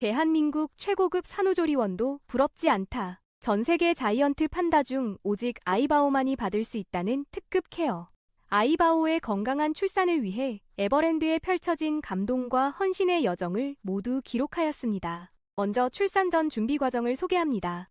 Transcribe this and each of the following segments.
대한민국 최고급 산후조리원도 부럽지 않다. 전 세계 자이언트 판다 중 오직 아이바오만이 받을 수 있다는 특급 케어. 아이바오의 건강한 출산을 위해 에버랜드에 펼쳐진 감동과 헌신의 여정을 모두 기록하였습니다. 먼저 출산 전 준비 과정을 소개합니다.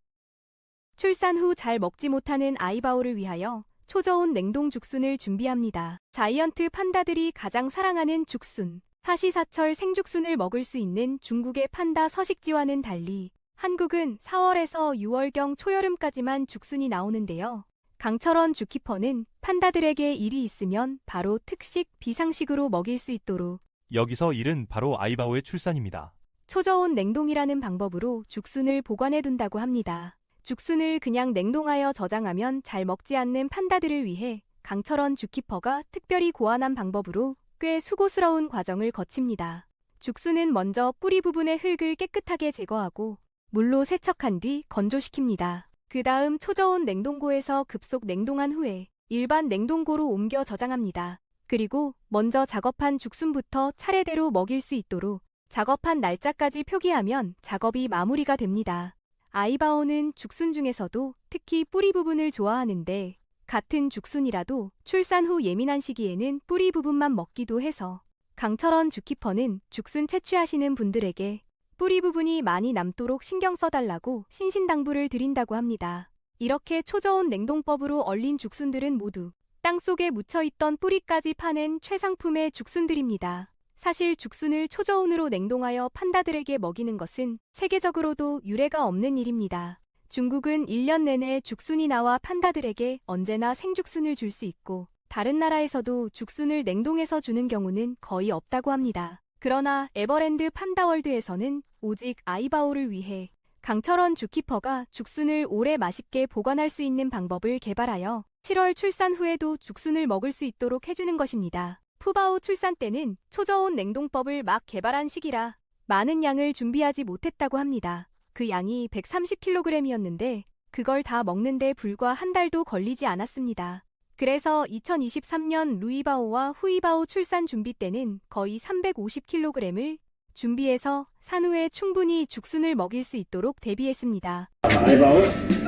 출산 후 잘 먹지 못하는 아이바오를 위하여 초저온 냉동 죽순을 준비합니다. 자이언트 판다들이 가장 사랑하는 죽순. 사시사철 생죽순을 먹을 수 있는 중국의 판다 서식지와는 달리 한국은 4월에서 6월경 초여름까지만 죽순이 나오는데요. 강철원 주 키퍼는 판다들에게 일이 있으면 바로 특식, 비상식으로 먹일 수 있도록 여기서 일은 바로 아이바오의 출산입니다. 초저온 냉동이라는 방법으로 죽순을 보관해둔다고 합니다. 죽순을 그냥 냉동하여 저장하면 잘 먹지 않는 판다들을 위해 강철원 주키퍼가 특별히 고안한 방법으로 꽤 수고스러운 과정을 거칩니다. 죽순은 먼저 뿌리 부분의 흙을 깨끗하게 제거하고 물로 세척한 뒤 건조시킵니다. 그 다음 초저온 냉동고에서 급속 냉동한 후에 일반 냉동고로 옮겨 저장합니다. 그리고 먼저 작업한 죽순부터 차례대로 먹일 수 있도록 작업한 날짜까지 표기하면 작업이 마무리가 됩니다. 아이바오는 죽순 중에서도 특히 뿌리 부분을 좋아하는데 같은 죽순이라도 출산 후 예민한 시기에는 뿌리 부분만 먹기도 해서 강철원 주키퍼는 죽순 채취하시는 분들에게 뿌리 부분이 많이 남도록 신경 써달라고 신신당부를 드린다고 합니다. 이렇게 초저온 냉동법으로 얼린 죽순들은 모두 땅속에 묻혀있던 뿌리까지 파낸 최상품의 죽순들입니다. 사실 죽순을 초저온으로 냉동하여 판다들에게 먹이는 것은 세계적으로도 유례가 없는 일입니다. 중국은 1년 내내 죽순이 나와 판다들에게 언제나 생죽순을 줄 수 있고 다른 나라에서도 죽순을 냉동해서 주는 경우는 거의 없다고 합니다. 그러나 에버랜드 판다월드에서는 오직 아이바오를 위해 강철원 주키퍼가 죽순을 오래 맛있게 보관할 수 있는 방법을 개발하여 7월 출산 후에도 죽순을 먹을 수 있도록 해주는 것입니다. 푸바오 출산 때는 초저온 냉동법을 막 개발한 시기라 많은 양을 준비하지 못했다고 합니다. 그 양이 130kg이었는데 그걸 다 먹는데 불과 한 달도 걸리지 않았습니다. 그래서 2023년 루이바오와 후이바오 출산 준비 때는 거의 350kg을 준비해서 산후에 충분히 죽순을 먹일 수 있도록 대비했습니다. 아이바오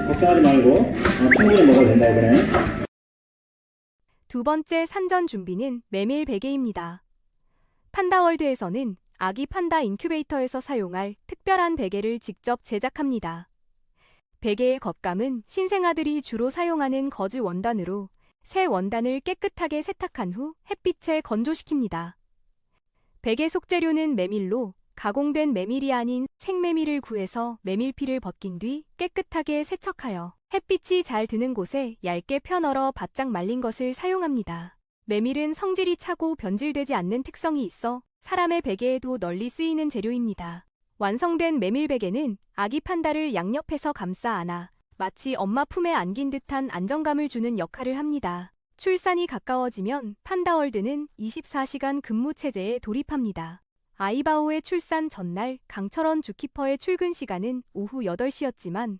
걱정하지 말고 충분히 먹어도 된다 이번에. 두 번째 산전 준비는 메밀 베개입니다. 판다월드에서는 아기 판다 인큐베이터에서 사용할 특별한 베개를 직접 제작합니다. 베개의 겉감은 신생아들이 주로 사용하는 거즈 원단으로 새 원단을 깨끗하게 세탁한 후 햇빛에 건조시킵니다. 베개 속재료는 메밀로 가공된 메밀이 아닌 생메밀을 구해서 메밀피를 벗긴 뒤 깨끗하게 세척하여 햇빛이 잘 드는 곳에 얇게 펴널어 바짝 말린 것을 사용합니다. 메밀은 성질이 차고 변질되지 않는 특성이 있어 사람의 베개에도 널리 쓰이는 재료입니다. 완성된 메밀 베개는 아기 판다를 양옆에서 감싸 안아 마치 엄마 품에 안긴 듯한 안정감을 주는 역할을 합니다. 출산이 가까워지면 판다월드는 24시간 근무 체제에 돌입합니다. 아이바오의 출산 전날 강철원 주키퍼의 출근 시간은 오후 8시였지만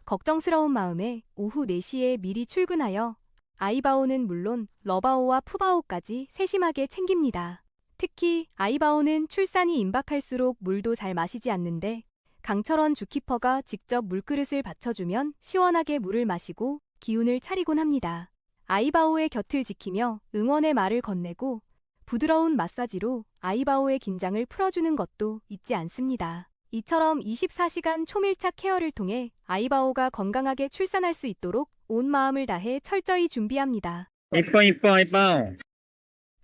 걱정스러운 마음에 오후 4시에 미리 출근하여 아이바오는 물론 러바오와 푸바오까지 세심하게 챙깁니다. 특히 아이바오는 출산이 임박할수록 물도 잘 마시지 않는데 강철원 주키퍼가 직접 물그릇을 받쳐주면 시원하게 물을 마시고 기운을 차리곤 합니다. 아이바오의 곁을 지키며 응원의 말을 건네고 부드러운 마사지로 아이바오의 긴장을 풀어주는 것도 잊지 않습니다. 이처럼 24시간 초밀착 케어를 통해 아이바오가 건강하게 출산할 수 있도록 온 마음을 다해 철저히 준비합니다. 이뻐.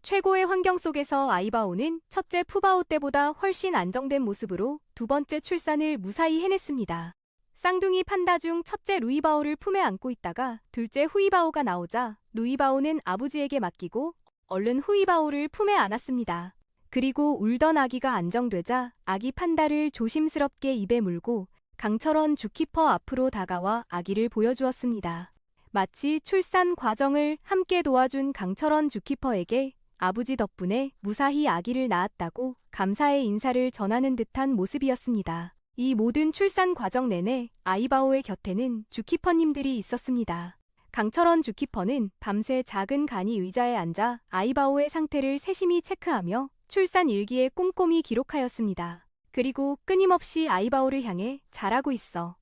최고의 환경 속에서 아이바오는 첫째 푸바오 때보다 훨씬 안정된 모습으로 두 번째 출산을 무사히 해냈습니다. 쌍둥이 판다 중 첫째 루이바오를 품에 안고 있다가 둘째 후이바오가 나오자 루이바오는 아버지에게 맡기고 얼른 후이바오를 품에 안았습니다. 그리고 울던 아기가 안정되자 아기 판다를 조심스럽게 입에 물고 강철원 주키퍼 앞으로 다가와 아기를 보여주었습니다. 마치 출산 과정을 함께 도와준 강철원 주키퍼에게 아버지 덕분에 무사히 아기를 낳았다고 감사의 인사를 전하는 듯한 모습이었습니다. 이 모든 출산 과정 내내 아이바오의 곁에는 주키퍼님들이 있었습니다. 강철원 주키퍼는 밤새 작은 간이 의자에 앉아 아이바오의 상태를 세심히 체크하며 출산 일기에 꼼꼼히 기록하였습니다. 그리고 끊임없이 아이바오를 향해 잘하고 있어.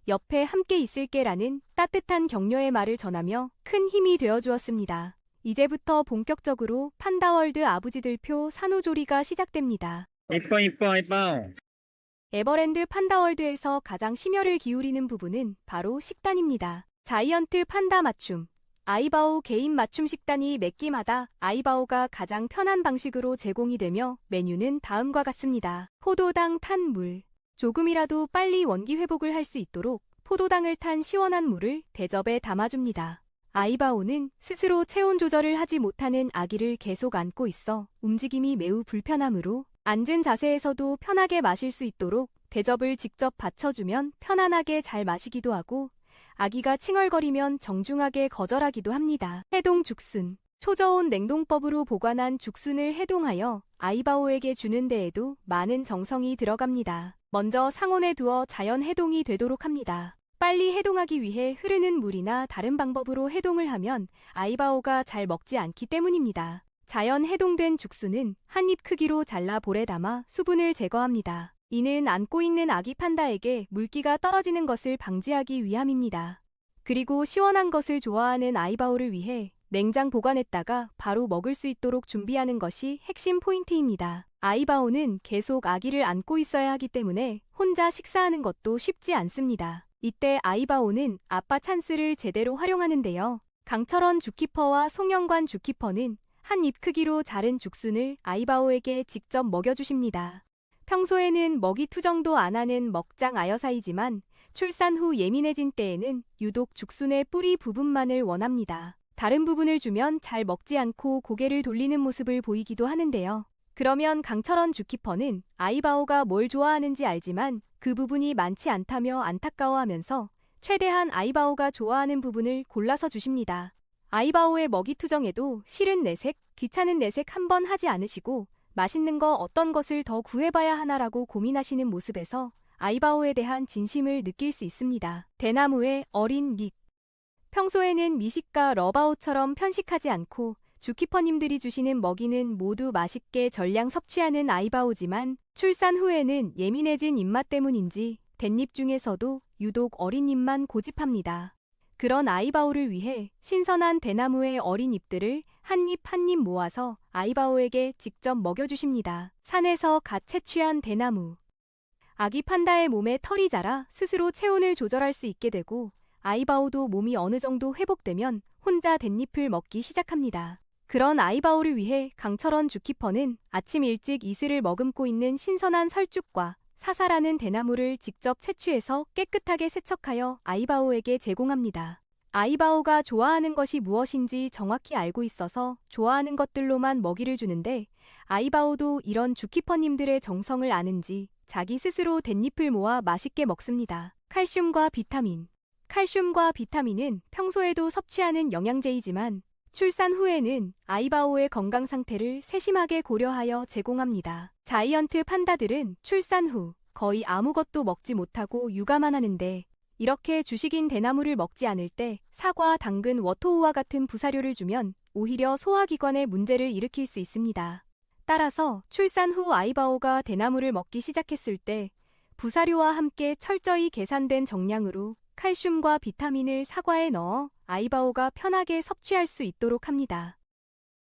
옆에 함께 있을게라는 따뜻한 격려의 말을 전하며 큰 힘이 되어주었습니다. 이제부터 본격적으로 판다월드 아부지들표 산후조리가 시작됩니다. 이뻐, 이뻐, 이뻐. 에버랜드 판다월드에서 가장 심혈을 기울이는 부분은 바로 식단입니다. 자이언트 판다 맞춤. 아이바오 개인 맞춤 식단이 매 끼마다 아이바오가 가장 편한 방식으로 제공이 되며 메뉴는 다음과 같습니다. 포도당 탄 물. 조금이라도 빨리 원기 회복을 할 수 있도록 포도당을 탄 시원한 물을 대접에 담아줍니다. 아이바오는 스스로 체온 조절을 하지 못하는 아기를 계속 안고 있어 움직임이 매우 불편하므로 앉은 자세에서도 편하게 마실 수 있도록 대접을 직접 받쳐주면 편안하게 잘 마시기도 하고 아기가 칭얼거리면 정중하게 거절하기도 합니다. 해동 죽순. 초저온 냉동법으로 보관한 죽순을 해동하여 아이바오에게 주는 데에도 많은 정성이 들어갑니다. 먼저 상온에 두어 자연 해동이 되도록 합니다. 빨리 해동하기 위해 흐르는 물이나 다른 방법으로 해동을 하면 아이바오가 잘 먹지 않기 때문입니다. 자연 해동된 죽순은 한 입 크기로 잘라 볼에 담아 수분을 제거합니다. 이는 안고 있는 아기 판다에게 물기가 떨어지는 것을 방지하기 위함입니다. 그리고 시원한 것을 좋아하는 아이바오를 위해 냉장 보관했다가 바로 먹을 수 있도록 준비하는 것이 핵심 포인트입니다. 아이바오는 계속 아기를 안고 있어야 하기 때문에 혼자 식사하는 것도 쉽지 않습니다. 이때 아이바오는 아빠 찬스를 제대로 활용하는데요. 강철원 주키퍼와 송영관 주키퍼는 한 입 크기로 자른 죽순을 아이바오에게 직접 먹여주십니다. 평소에는 먹이 투정도 안 하는 먹장 아여사이지만 출산 후 예민해진 때에는 유독 죽순의 뿌리 부분만을 원합니다. 다른 부분을 주면 잘 먹지 않고 고개를 돌리는 모습을 보이기도 하는데요. 그러면 강철원 주키퍼는 아이바오가 뭘 좋아하는지 알지만 그 부분이 많지 않다며 안타까워하면서 최대한 아이바오가 좋아하는 부분을 골라서 주십니다. 아이바오의 먹이 투정에도 싫은 내색, 귀찮은 내색 한번 하지 않으시고 맛있는 거 어떤 것을 더 구해봐야 하나라고 고민하시는 모습에서 아이바오에 대한 진심을 느낄 수 있습니다. 대나무의 어린 닉. 평소에는 미식가 러바오처럼 편식하지 않고 주키퍼님들이 주시는 먹이는 모두 맛있게 전량 섭취하는 아이바오지만 출산 후에는 예민해진 입맛 때문인지 댄잎 중에서도 유독 어린 잎만 고집합니다. 그런 아이바오를 위해 신선한 대나무의 어린 잎들을 한 입 한 입 모아서 아이바오에게 직접 먹여주십니다. 산에서 갓 채취한 대나무. 아기 판다의 몸에 털이 자라 스스로 체온을 조절할 수 있게 되고 아이바오도 몸이 어느 정도 회복되면 혼자 댄잎을 먹기 시작합니다. 그런 아이바오를 위해 강철원 주키퍼는 아침 일찍 이슬을 머금고 있는 신선한 설죽과 사사라는 대나무를 직접 채취해서 깨끗하게 세척하여 아이바오에게 제공합니다. 아이바오가 좋아하는 것이 무엇인지 정확히 알고 있어서 좋아하는 것들로만 먹이를 주는데 아이바오도 이런 주키퍼님들의 정성을 아는지 자기 스스로 댄잎을 모아 맛있게 먹습니다. 칼슘과 비타민. 칼슘과 비타민은 평소에도 섭취하는 영양제이지만 출산 후에는 아이바오의 건강 상태를 세심하게 고려하여 제공합니다. 자이언트 판다들은 출산 후 거의 아무것도 먹지 못하고 육아만 하는데 이렇게 주식인 대나무를 먹지 않을 때 사과, 당근, 워토우와 같은 부사료를 주면 오히려 소화기관에 문제를 일으킬 수 있습니다. 따라서 출산 후 아이바오가 대나무를 먹기 시작했을 때 부사료와 함께 철저히 계산된 정량으로 칼슘과 비타민을 사과에 넣어 아이바오가 편하게 섭취할 수 있도록 합니다.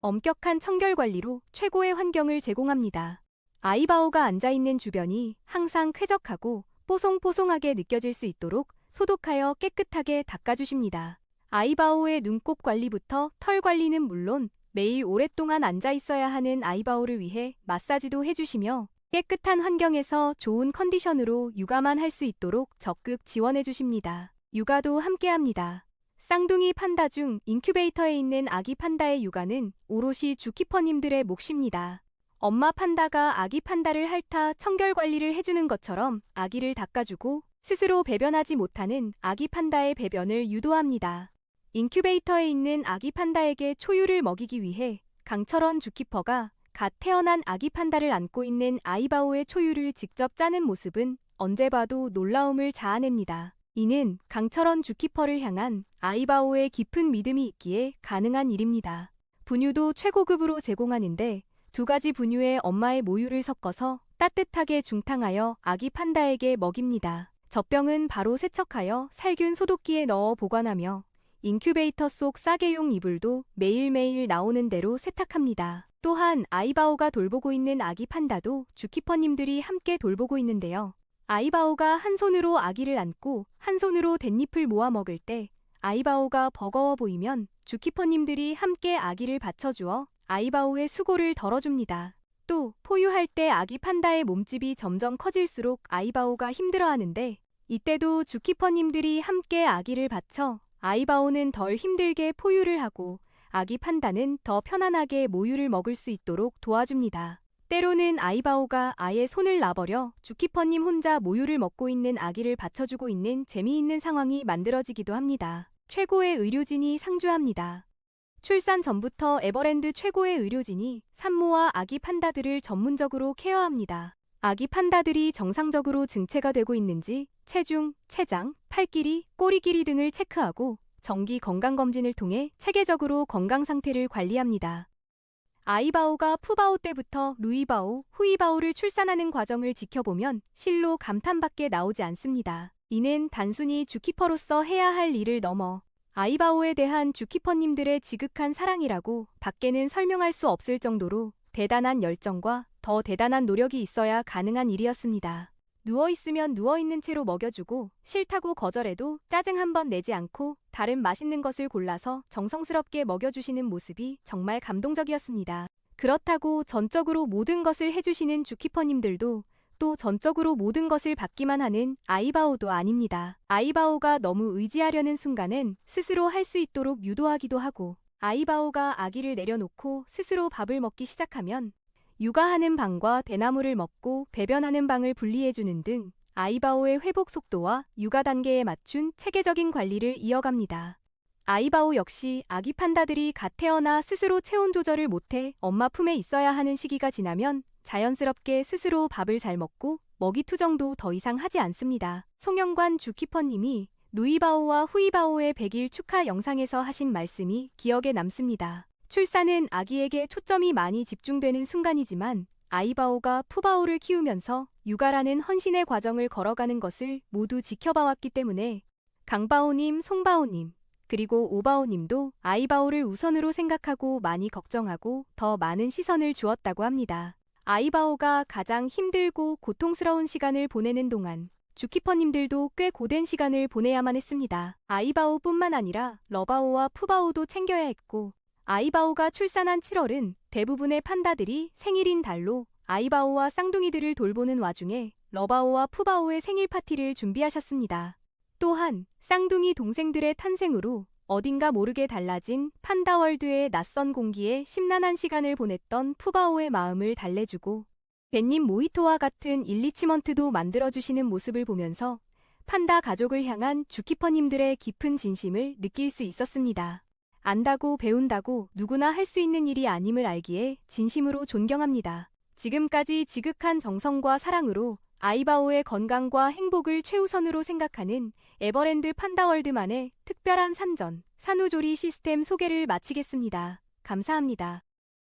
엄격한 청결 관리로 최고의 환경을 제공합니다. 아이바오가 앉아있는 주변이 항상 쾌적하고 뽀송뽀송하게 느껴질 수 있도록 소독하여 깨끗하게 닦아주십니다. 아이바오의 눈곱 관리부터 털 관리는 물론 매일 오랫동안 앉아있어야 하는 아이바오를 위해 마사지도 해주시며 깨끗한 환경에서 좋은 컨디션으로 육아만 할 수 있도록 적극 지원해 주십니다. 육아도 함께합니다. 쌍둥이 판다 중 인큐베이터에 있는 아기 판다의 육아는 오롯이 주키퍼님들의 몫입니다. 엄마 판다가 아기 판다를 핥아 청결 관리를 해주는 것처럼 아기를 닦아주고 스스로 배변하지 못하는 아기 판다의 배변을 유도합니다. 인큐베이터에 있는 아기 판다에게 초유를 먹이기 위해 강철원 주키퍼가 갓 태어난 아기 판다를 안고 있는 아이바오의 초유를 직접 짜는 모습은 언제 봐도 놀라움을 자아냅니다. 이는 강철원 주키퍼를 향한 아이바오의 깊은 믿음이 있기에 가능한 일입니다. 분유도 최고급으로 제공하는데 2가지 분유에 엄마의 모유를 섞어서 따뜻하게 중탕하여 아기 판다에게 먹입니다. 젖병은 바로 세척하여 살균 소독기에 넣어 보관하며 인큐베이터 속 싸개용 이불도 매일매일 나오는 대로 세탁합니다. 또한 아이바오가 돌보고 있는 아기 판다도 주키퍼님들이 함께 돌보고 있는데요. 아이바오가 한 손으로 아기를 안고 한 손으로 댄잎을 모아 먹을 때 아이바오가 버거워 보이면 주키퍼님들이 함께 아기를 받쳐주어 아이바오의 수고를 덜어줍니다. 또 포유할 때 아기 판다의 몸집이 점점 커질수록 아이바오가 힘들어하는데 이때도 주키퍼님들이 함께 아기를 받쳐 아이바오는 덜 힘들게 포유를 하고 아기 판다는 더 편안하게 모유를 먹을 수 있도록 도와줍니다. 때로는 아이바오가 아예 손을 놔버려 주키퍼님 혼자 모유를 먹고 있는 아기를 받쳐주고 있는 재미있는 상황이 만들어지기도 합니다. 최고의 의료진이 상주합니다. 출산 전부터 에버랜드 최고의 의료진이 산모와 아기 판다들을 전문적으로 케어합니다. 아기 판다들이 정상적으로 증체가 되고 있는지 체중, 체장, 팔 길이, 꼬리 길이 등을 체크하고 정기 건강검진을 통해 체계적으로 건강 상태를 관리합니다. 아이바오가 푸바오 때부터 루이바오, 후이바오를 출산하는 과정을 지켜보면 실로 감탄밖에 나오지 않습니다. 이는 단순히 주키퍼로서 해야 할 일을 넘어 아이바오에 대한 주키퍼님들의 지극한 사랑이라고 밖에는 설명할 수 없을 정도로 대단한 열정과 더 대단한 노력이 있어야 가능한 일이었습니다. 누워있으면 누워있는 채로 먹여주고 싫다고 거절해도 짜증 한 번 내지 않고 다른 맛있는 것을 골라서 정성스럽게 먹여주시는 모습이 정말 감동적이었습니다. 그렇다고 전적으로 모든 것을 해주시는 주키퍼님들도 또 전적으로 모든 것을 받기만 하는 아이바오도 아닙니다. 아이바오가 너무 의지하려는 순간은 스스로 할 수 있도록 유도하기도 하고 아이바오가 아기를 내려놓고 스스로 밥을 먹기 시작하면 육아하는 방과 대나무를 먹고 배변하는 방을 분리해주는 등 아이바오의 회복 속도와 육아 단계에 맞춘 체계적인 관리를 이어갑니다. 아이바오 역시 아기 판다들이 갓 태어나 스스로 체온 조절을 못해 엄마 품에 있어야 하는 시기가 지나면 자연스럽게 스스로 밥을 잘 먹고 먹이 투정도 더 이상 하지 않습니다. 송영관 주키퍼님이 루이바오와 후이바오의 100일 축하 영상에서 하신 말씀이 기억에 남습니다. 출산은 아기에게 초점이 많이 집중되는 순간이지만 아이바오가 푸바오를 키우면서 육아라는 헌신의 과정을 걸어가는 것을 모두 지켜봐왔기 때문에 강바오님, 송바오님, 그리고 오바오님도 아이바오를 우선으로 생각하고 많이 걱정하고 더 많은 시선을 주었다고 합니다. 아이바오가 가장 힘들고 고통스러운 시간을 보내는 동안 주키퍼님들도 꽤 고된 시간을 보내야만 했습니다. 아이바오뿐만 아니라 러바오와 푸바오도 챙겨야 했고 아이바오가 출산한 7월은 대부분의 판다들이 생일인 달로 아이바오와 쌍둥이들을 돌보는 와중에 러바오와 푸바오의 생일 파티를 준비하셨습니다. 또한 쌍둥이 동생들의 탄생으로 어딘가 모르게 달라진 판다월드의 낯선 공기에 심란한 시간을 보냈던 푸바오의 마음을 달래주고 뱃님 모히토와 같은 일리치먼트도 만들어주시는 모습을 보면서 판다 가족을 향한 주키퍼님들의 깊은 진심을 느낄 수 있었습니다. 안다고 배운다고 누구나 할 수 있는 일이 아님을 알기에 진심으로 존경합니다. 지금까지 지극한 정성과 사랑으로 아이바오의 건강과 행복을 최우선으로 생각하는 에버랜드 판다월드만의 특별한 산전, 산후조리 시스템 소개를 마치겠습니다. 감사합니다.